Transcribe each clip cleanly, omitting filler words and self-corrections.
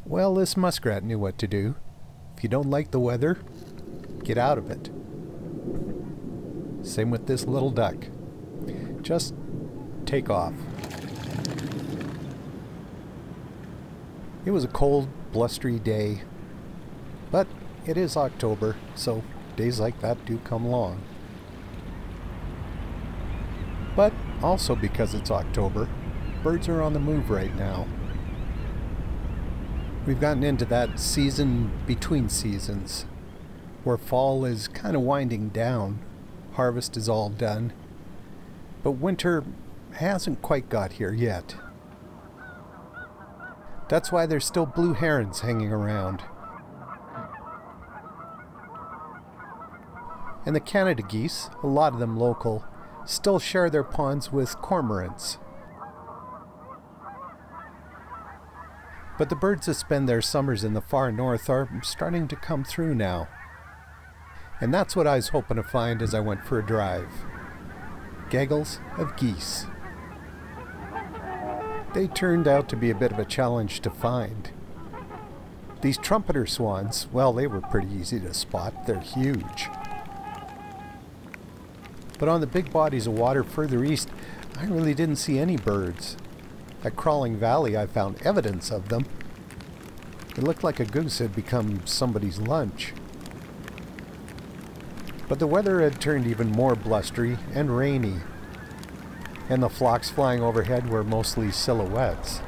Well, this muskrat knew what to do. If you don't like the weather, get out of it. Same with this little duck. Just take off. It was a cold, blustery day, but it is October, so days like that do come along. But also because it's October, birds are on the move right now. We've gotten into that season between seasons, where fall is kind of winding down, harvest is all done, but winter hasn't quite got here yet. That's why there's still blue herons hanging around. And the Canada geese, a lot of them local, still share their ponds with cormorants. But the birds that spend their summers in the far north are starting to come through now. And that's what I was hoping to find as I went for a drive. Gaggles of geese. They turned out to be a bit of a challenge to find. These trumpeter swans, well, they were pretty easy to spot. They're huge. But on the big bodies of water further east, I really didn't see any birds. At Crawling Valley, I found evidence of them. It looked like a goose had become somebody's lunch. But the weather had turned even more blustery and rainy, and the flocks flying overhead were mostly silhouettes.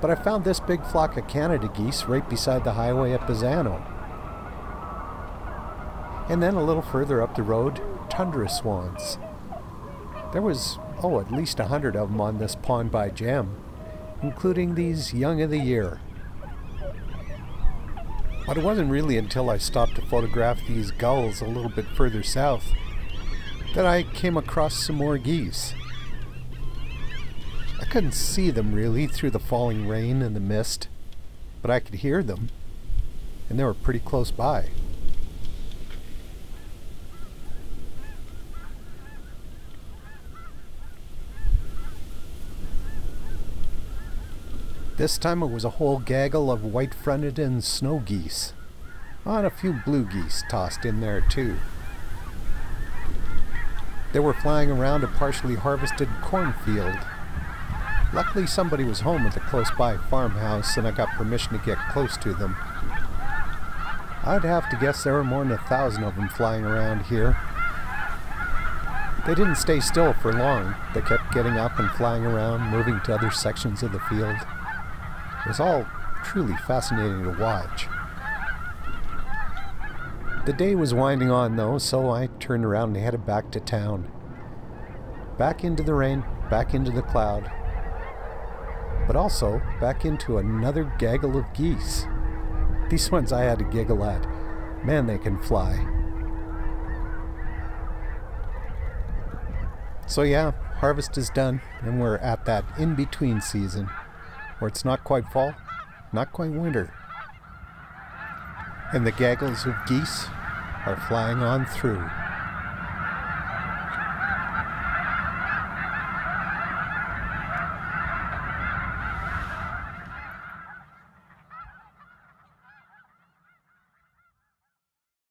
But I found this big flock of Canada geese right beside the highway at Bazzano. And then a little further up the road, tundra swans. There was, at least 100 of them on this pond by Jem, including these young of the year. But it wasn't really until I stopped to photograph these gulls a little bit further south that I came across some more geese. I couldn't see them really through the falling rain and the mist, but I could hear them, and they were pretty close by. This time it was a whole gaggle of white-fronted and snow geese, and a few blue geese tossed in there too. They were flying around a partially harvested cornfield. Luckily somebody was home at the close-by farmhouse and I got permission to get close to them. I'd have to guess there were more than 1,000 of them flying around here. They didn't stay still for long. They kept getting up and flying around, moving to other sections of the field. It was all truly fascinating to watch. The day was winding on though, so I turned around and headed back to town. Back into the rain, back into the cloud, but also back into another gaggle of geese. These ones I had to giggle at. Man, they can fly. So yeah, harvest is done, and we're at that in-between season, where it's not quite fall, not quite winter. And the gaggles of geese are flying on through.